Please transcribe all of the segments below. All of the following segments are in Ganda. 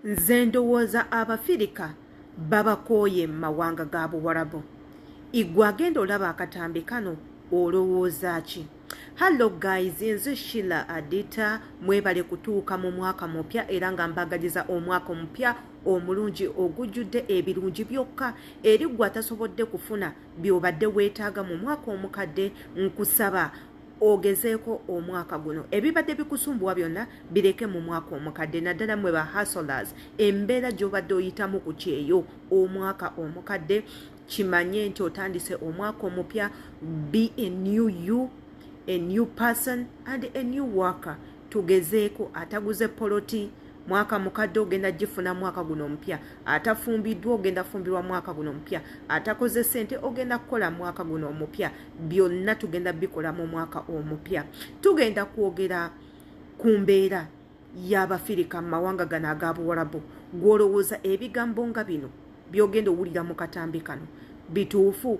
Nze ndowooza Abafirika babakooye mu mawanga ga Buwarabu. Igwe agenda olaba akatambi kano olowooza ki? Hello guys, nze Sheila Adita, mwebale kutuuka mu mwaka mupya era nga mbagaliza omwaka omupya omulungi ogujjudde ebirungi byokka eri gwe atasobodde kufuna by'obadde weetaaga mu mwaka omukadde. Nkusaba ogezeeko omwaka guno ebibadde bikusumbuwa byonna bireke mu mwaka omukadde, naddala mwe ba hustlers embeera gy'obadde oyitamu ku kyeyo omwaka omukadde. Kimanye nti otandise omwaka omupya. Be a new you, a new person and a new worker. Tugezeeko ataguze poloti mwaka mukadde ogenda gifuna mwaka guno omupya, atafumbiddwa ogenda fumbirwa mwaka guno omupya, atakoze ssente ogenda kukola mwaka guno omupya. Byonna tugenda bikola mu mwaka omupya. Tugenda kwogera ku mbeera y'Abafirika mu mawanga gano aga Buwarabu. Gw'olowooza ebigambo nga bino by'ogenda owulira mu katambi kano bituufu?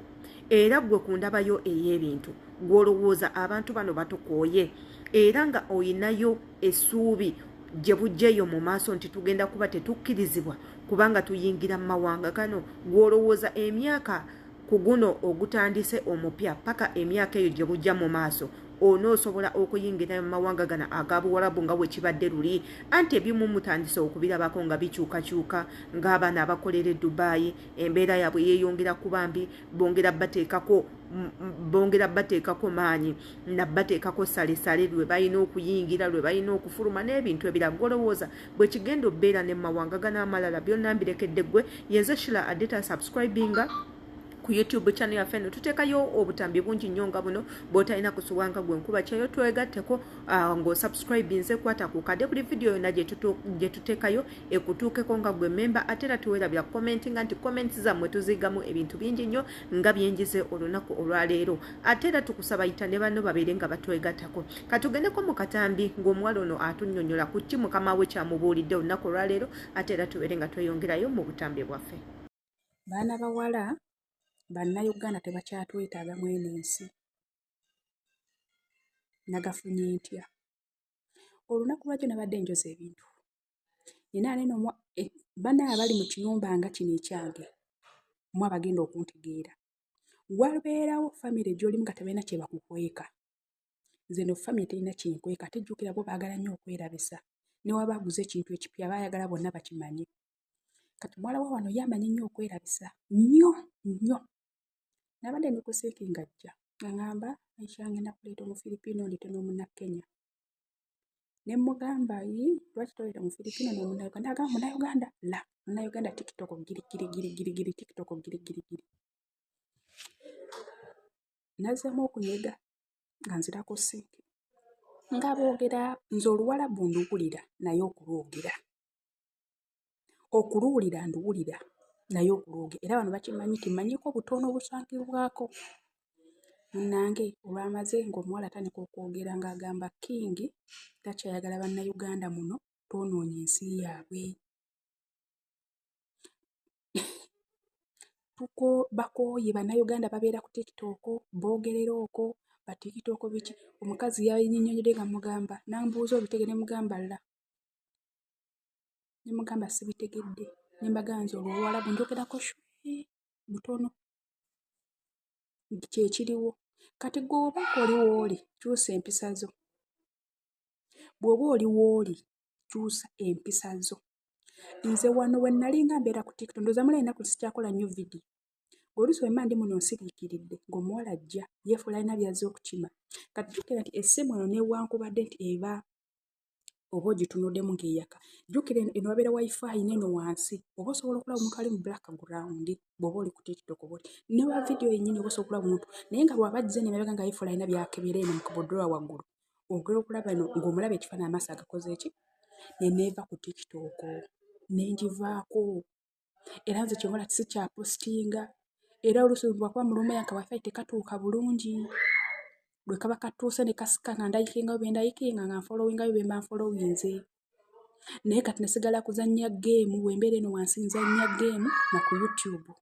Era gwe ku ndabayo ey'ebintu gw'olowooza abantu bano batukooye era nga oyinayo essuubi gye bujjeeyo mu maaso nti tugenda kuba tetukkirizibwa kubanga tuyingira mu mawanga gano. Gw'olowooza emyaka ku guno ogutandise omupya paka emyaka eyo gye bujja mu maaso onoosobola okuyingira mu mawanga gano aga Buwarabu nga bwe kibadde luli? Anti ebimu mutandise okubirabako nga bikyukakyuka, ng'abaana abakolera e Dubai embeera yaabwe yeeyongera kuba mbi, bongera bateekako maanyi nabbateekako salesale lwe balina okuyingira, lwe balina okufuluma n'ebintu ebirala. Golowooza bwe kigenda obbeera ne mu mawanga gano amalala byonna mbirekedde ggwe. Yenze Sheila Adita, subscribinga ku YouTube channel yaffe eno. Tuteekayo obutambi bungi nnyo nga buno, bw'otalina kusuwanga gwe nkuba kyayo twegatteko ng'osubscribinze, kwata ku kadde buli video yonna gye tuteekayo ekutuukeko nga gwe memba. Ate era tuwerabira commentinga nti comments zammwe tuzigamu ebintu bingi nnyo nga byenjize olunaku olwaleero. Ate era tukusaba yita ne banno babeere nga batwegattako. Katugendeko mu katambi ng'omuwala ono atunnyonnyola ku ki mukama we kyamubuulidde olunaku olwaleero, ate era tubeere nga tweyongerayo mu butambi bwaffe. Baana bawala Bannayuganda tebakyatwetaaga mweno ensi. Nagafunye ntya? Olunaku lwajjo nabadde njoza ebintu. Nina neno bannaye abali mu kiyumba nga kino ekyange, mwe abagenda okuntegeera. Wabeerawo famire gy'olimu nga tebalina kye bakukweka. Nze no famire terina kinkweka, ate jjukira bo baagala nnyo okwerabisa. Ne waba aguze ekintu ekipya baayagala bonna bakimanye. Kati muwala wa wano ye amanyi nnyo okwerabisa. Nnyo. Nabadde ndikuseeki ng'ajja ng'angamba Aisha ngenda kuleeta Omufiripiino ndite n'Omunnakenya. Ne mmugamba lwaki toleeta Omufiripiino n'Omunnayuganda? Agamba Munnayuganda la Munnayuganda TikTok girigirigirigiri TikTok girigirigiri. Nazzamu okunyega nga nzirako ssente. Nga boogera nze Oluwalabu nduwulira naye okulwogera. Okuluwulira nduwulira naye okulwogera. Era bano bakimanyi kimanyiko butono obusangibwako. Munnange olwamaze ng'omuwala atandika okwogera ng'agamba Kingi takyayagala Bannayuganda muno, twonoonye ensi yaabwe. Bakooye Bannayuganda babeera ku TikTok boogerera okwo ba TikTok biki. Omukazi yanyinnyonnyodde nga mugamba nambuuza obitegedde, mugamba la. Ne mugamba sibitegedde. Ne mbagamba nze Oluwalabu njogerako shwe butono. Kye kiriwo. Kati gw'oba oli w'oli kyusa empisa zo. Bw'oba oli w'oli kyusa empisa zo. Nze wano we nnali nga mbeera ku TikTok ndowooza mulaba ennaku sikyakola nnyo vidiyo. Oluusi bwe mba ndi muno nsiriikiridde ng'omuwala ajja yeefuula alina by'azze okukima. Kati jjukira nti essimu eno newankubadde nti eba oba ogitunuddemu ng'eyaka. Jjukira eno wabeera wifi n'eno wansi. Oba osobola okulaba omuntu ali mu background bw'oba oli ku TikTok oba oli. Ne wa vidiyo yennyini oba osobola okulaba omuntu. Naye nga bw'aba azze n'emabega nga yeefuula alina by'akebera eno mu kaboddolwa waggulu. Ogera okulaba eno ng'omulaba ekifaananyi amaaso agakoze eki? Ne neeva ku TikTok. Ne ngivaako. Era nze ky'obola sikyapositinga. Era oluusi bwakuba mu luumu yange wifi tekatuuka bulungi. Bwe kaba katuuse ne kasika nga ndayikingayo bye ndayikinga nga nfolowingayo bye mba nfolowinze. Naye kati nasigala kuzannya geemu bwe mbeera eno wansi nzannya geemu na ku YouTube.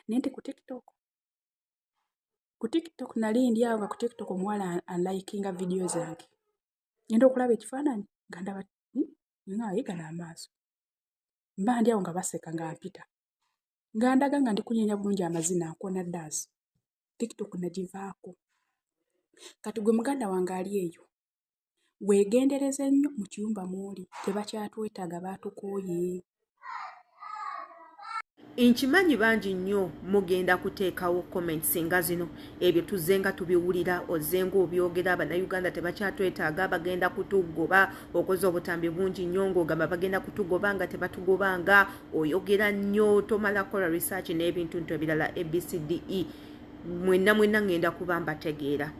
Naye nti ku TikTok nali ndi awo nga ku TikTok omuwala anlayikinga vidiyo zange. Ngenda okulaba ekifaananyi nga ndaba nga ayiga n'amaaso. mba ndi awo nga baseka nga mpita nga ndaga nga ndi kunyenya bulungi amazina akona dance TikTok nagivaako kati gwe muganda wange ali eyo weegendereze nnyo mu kiyumba mw'oli tebakyatwetaaga baatukooye. Nkimanyi bangi nnyo mugenda kuteekawo comments nga zino ebyo tuzze nga tubiwulira ozzenga obyogera Bannayuganda tebakyatwetaaga bagenda kutugoba okoze obutambi bungi nnyo ng'ogamba bagenda kutugoba nga tebatugobanga oyogera nnyo tomala kola research n'ebintu nto ebirala ABCDE mwenna ngenda kuba mbategeera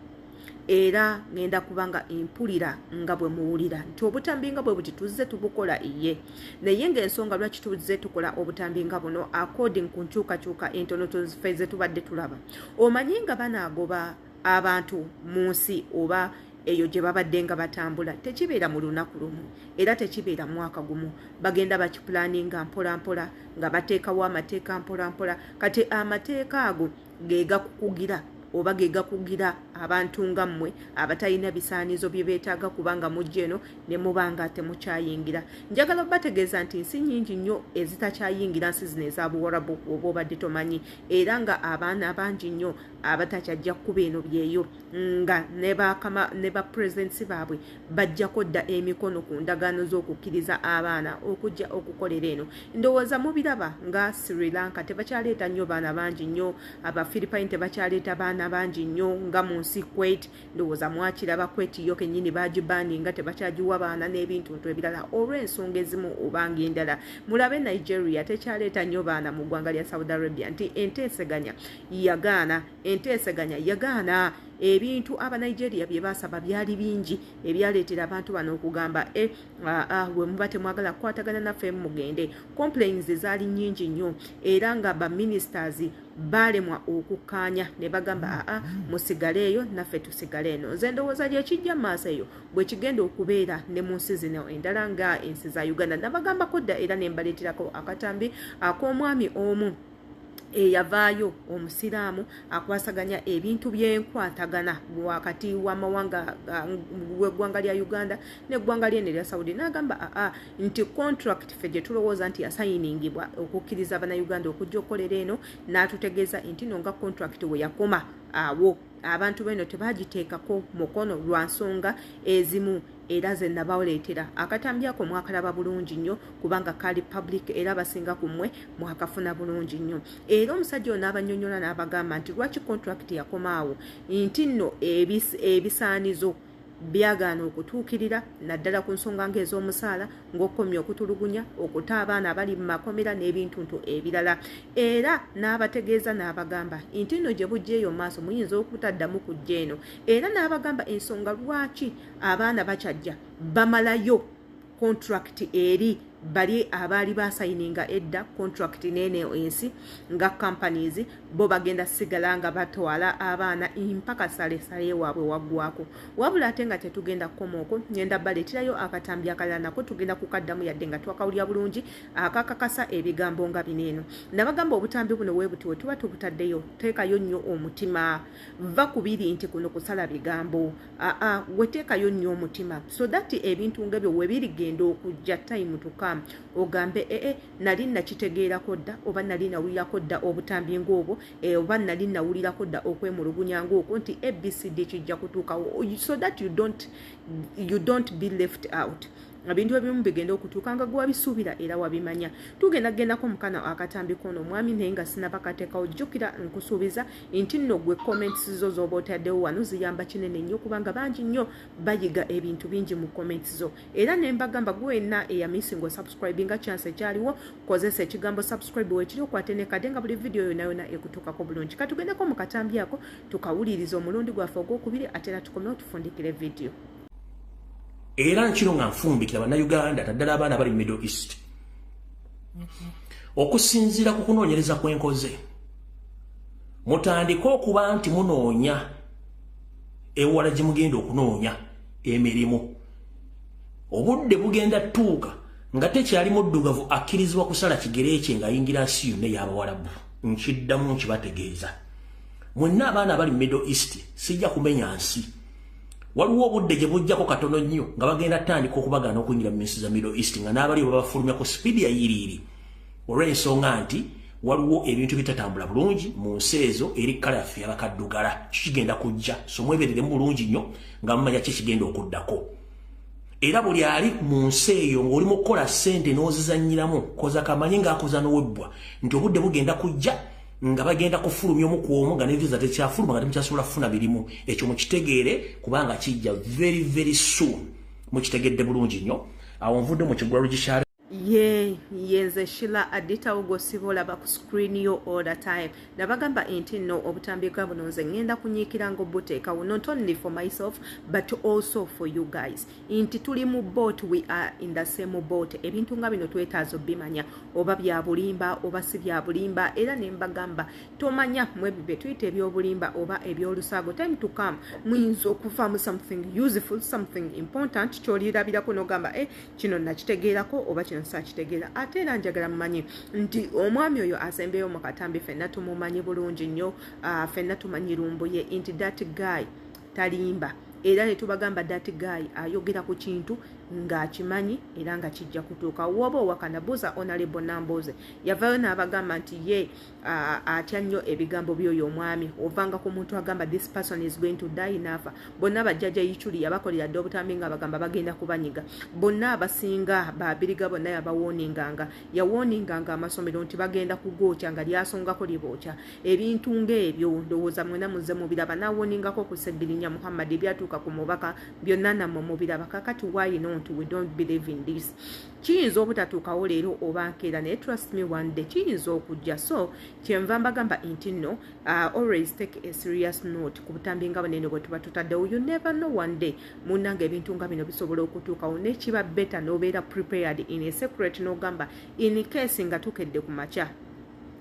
era ngenda kubanga impulira nga bwe muwulira nti obutambi nga bwe buti tuzze tubukola iye naye ng'ensonga lwaki tuzze tukola obutambi nga buno according ku nkyukakyuka entono tuzifeze tubadde tulaba omanyi nga banaagoba abantu mu nsi oba eyo gye babadde nga batambula tekibeera mu lunaku lumu era tekibeera mwaka gumu bagenda bakipulaninga mpola nga bateekawo amateeka mpola kati amateeka ago geegakukugira oba geegakugira abantu nga mmwe abatalina bisaanizo bye beetaaga kubanga mujja eno ne mubanga temukyayingira. Njagala bategeeza nti nsi nnyingi nnyo ezitakyayingira nsi zino ez'abuwarabu oba obadde tomanyi era nga abaana bangi nnyo abatakyajja kuba eno byeyo nga ne ba presidents baabwe bajjako dda emikono ku ndagaano z'okukkiriza abaana okujja okukolera eno. Ndowooza mubiraba nga Sri Lanka tebakyaleeta nnyo baana bangi nnyo, aba Philippine tebakyaleeta baana bangi nnyo nga mu nsi Kuwait ndowooza mwakiraba Kuwait yo kennyini bagibaninga tebakyagiwa baana n'ebintu nto ebirala olw'ensonga ezimu obanga endala. Mulabe Nigeria tekyaleeta nnyo baana mu ggwanga lya Saudi Arabia nti enteeseganya yagaana ebintu aba Nigeria bye basaba byali bingi ebyaleetera abantu bano okugamba we muba temwagala kukwatagana naffe mugende. Complaints zaali nnyingi nnyo era nga ba ministers balemwa okukkaanya ne bagamba musigale eyo naffe tusigale eno. Nze ndowooza gyekijja maaso eyo bwe kigenda okubeera ne mu nsi zino endala nga ensi za Uganda. Nabagambako dda era ne mbaleeterako akatambi ak'omwami omu eyavaayo omusiraamu akwasaganya ebintu by'enkwatagana wakati w'amawanga w'eggwanga lya Uganda n'eggwanga ly'eno erya Saudi n'agamba nti contract ffe gye tulowooza nti yasayiningibwa okukkiriza Bannayuganda okujja okukolera eno n'atutegeeza nti no nga contract we yakoma awo abantu beno tebagiteekako mukono lwa nsonga ezimu era ze nabawleetera akatambi ako mwakalaba bulungi nnyo kubanga kali public era basinga ku mmwe mwakafuna bulungi nnyo. Era omusajja ono abannyonnyola n'abagamba nti lwaki contract yakomaawo nti nno ebisaanizo byagaana okutuukirira naddala ku nsonga ng'ez'omusaala ng'okkomya okutulugunya okuta abaana abali mu makomera n'ebintu nto ebirala. Era n'abategeeza n'abagamba nti nno gye bujjeeyo maaso muyinza okutaddamu kujja eno era n'abagamba ensonga lwaki abaana bakyajja bamalayo contract eri bali abaali basayininga edda contract n'ene ensi nga companies bo bagenda sigala nga batwala abaana mpaka sale waabwe waggwako. Wabula ate nga tetugenda kukomaoko ngenda baleeterayo akatambi akalala nako tugenda kukaddamu yadde nga twakawulya bulungi akakakasa ebigambo nga bineeno. Nabagamba obutambi buno weebuti we tuba tubutaddeyo teekayo nnyo omutima va kubiri nti kuno kusala bigambo weteekayo nnyo omutima so that ebintu ngebyo webirigenda okujja time tuka ogambe nali nakitegeerako dda oba nali nawulirako dda obutambi ng'obwo oba nali nawulirako dda okwemulugunya ng'okwo nti ABCD kijja kutuukawo so that you don't be left out. Ebintu ebimu bigenda okutuuka nga gwabisuubira era wabimanya. Tugendagendako mukana akatambi kono mwami naye nga sinabakateekawo jjukira nkusuubiza nti nno gwe comments zo z'oba otaddewo wano ziyamba kinene nnyo kubanga bangi nnyo bayiga ebintu bingi mu comments zo. Era ne mbagamba gwenna eyamisinga osubscribinga chance ekyaliwo kozesa ekigambo subscribe wekiri okwate ne kade nga buli video yonna ekutuukako bulungi. Katugendeko mu katambi ako tukawuliriza omulundi gwaffe ogwokubiri ate era tukomewo tufundikire video. Era nkiro nga nfumbikira Bannayuganda naddala abaana bali Middle East okusinziira ku kunoonyereza kwenkoze mutandika okuba nti munoonya ewala gye mugenda okunoonya emirimu obudde bugenda tuuka nga tekyali muddugavu akkirizibwa kusala kigere kye ng'ayingira nsi yonna ey'Abawarabu. Nkiddamu nkibategeeza mwenna abaana bali Middle East sijja kumenya nsi waliwo obudde gye bujjako katono nnyo nga bagenda tandika okubagana okuyingira mu minsi za Middle East nga n'abali babafulumya ku sipiidi ya yiriiri olw'ensonga nti waliwo ebintu bitatambula bulungi mu nsi ezo eri kkala yaffe yabakaddugala kigenda kujja so mweberere bulungi nnyo nga mumanya ki kigenda okuddako era buli ali mu nsi eyo ng'oli mu kukola ssente n'ozizannyiramu koza kamanye ng'akoza n'owebbwa nti obudde bugenda kujja nga bagenda kufulumya omu ku omu nga ne visa tekyafuluma nga temukyasobola kufuna birimu ekyo mukitegeere kubanga kijja very very soon mukitegedde bulungi nnyo awo nvudde mu kigwa registrar yenze Sheila Adita ugosibola ba ku screen yo all the time nabagamba enti no obutambika buno nze ngenda kunyiikira ngo buteeka not only for myself but also for you guys inti tuli mu boat we are in the same boat ebintu nga bino twetaazo bimanya oba bya bulimba oba si bya bulimba era ne mbagamba tomanya mwebibe tuyite ebyobulimba oba ebyolusago time to come muyinza okufamu something useful something important kyolirabirako nogamba kino nakitegeerako oba kino sakitegera ate era njagala mumanyi nti omwami oyo asembeyo mu katambi fenna tumumanyi bulungi nnyo fenna tumanyi lumbuye nti that guy talimba era ne tubagamba that guy ayogera ku kintu ng'akimanyi era nga kijja kutuuka woba owakanabuuza honorable Namboze yavayo n'abagamba nti ye atya nnyo ebigambo by'oyo omwami ovanga ku muntu agamba this person is going to die nafa bonna bajjajja yichuli yabakolera dde obutambi nga bagamba bagenda kubanyiga bonna abasinga babiriga bonna yabawooninganga yawooninganga amasomero nti bagenda kugookya nga lyasongako libookya ebintu ng'ebyo ndowooza mwena muze mubiraba nawooningako ku Sebbirinya Muhammad ebyatuuka ku mubaka byonna nammwe mubiraba kakati why not we don't believe in this kiyinza obutatuukawo leero oba nkeera naye trust me one day kiyinza okujja so kyenva mbagamba nti nno always take a serious note ku butambi nga bunene bwe tuba tutaddewo you never know one day munnanga ebintu nga bino bisobola okutuukawo nekiba better n'obeera prepared in a secret n'ogamba in case nga tukedde ku makya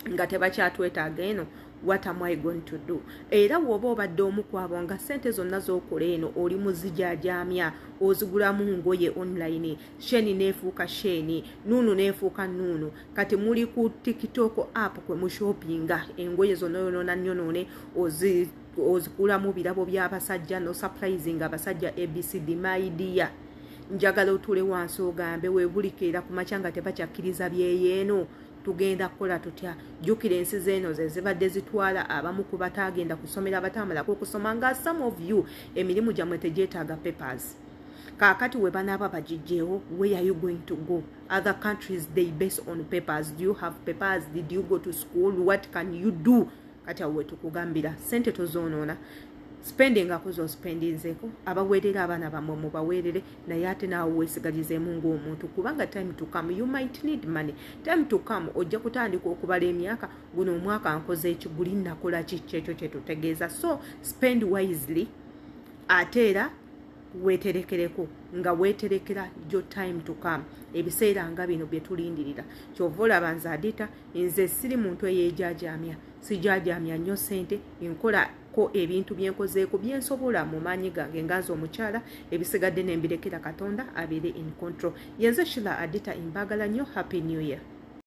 nga tebakyatwetaaga eno what am I going to do era woba obadde omu kwabo nga sente zonna z'okola eno oli muzijaajamya ozigulamu ngoye online sheni neefuuka sheni nunu neefuuka nunu kati muli ku TikTok app kwe mu shoppinga engoye zonna yonoona nyonoone ozikulamu birabo by'abasajja no surprising abasajja ABCD my dear njagala otule wansi ogambe weebulikira ku makya nga tebakyakkiriza byeyeeno tugenda kukola tutya jukira ensi zeno ze zibadde zitwala abamu ku batagenda kusomera abatamala kusoma nga some of you emirimu gyamwe tejeetaaga papers kakati we banaaba bagijjeewo where are you going to go other countries they base on papers do you have papers did you go to school what can you do kati awe tukugambira sente tozoonoona spending akozo spendinzeko abaweerera abaana bamwe mubaweerere naye ate naawe weesigalizeemu ng'omuntu kubanga time to come you might need money time to come ojja kutandika okubala emyaka guno omwaka nkoze ekiguli nakola ki kyekyo kyetutegeeza so spend wisely ate era weeterekereko nga weeterekera jo time to come ebiseera nga bino bye tulindirira kyova olaba nze Adita nze siri muntu eyeejaajamya sijaajamya nnyo sente enkola ko ebintu byenkozeeko byensobola mu maanyi gange nganze omukyala ebisigadde nembirekera Katonda abeere in control yenze Sheila Adita imbagala nnyo happy new year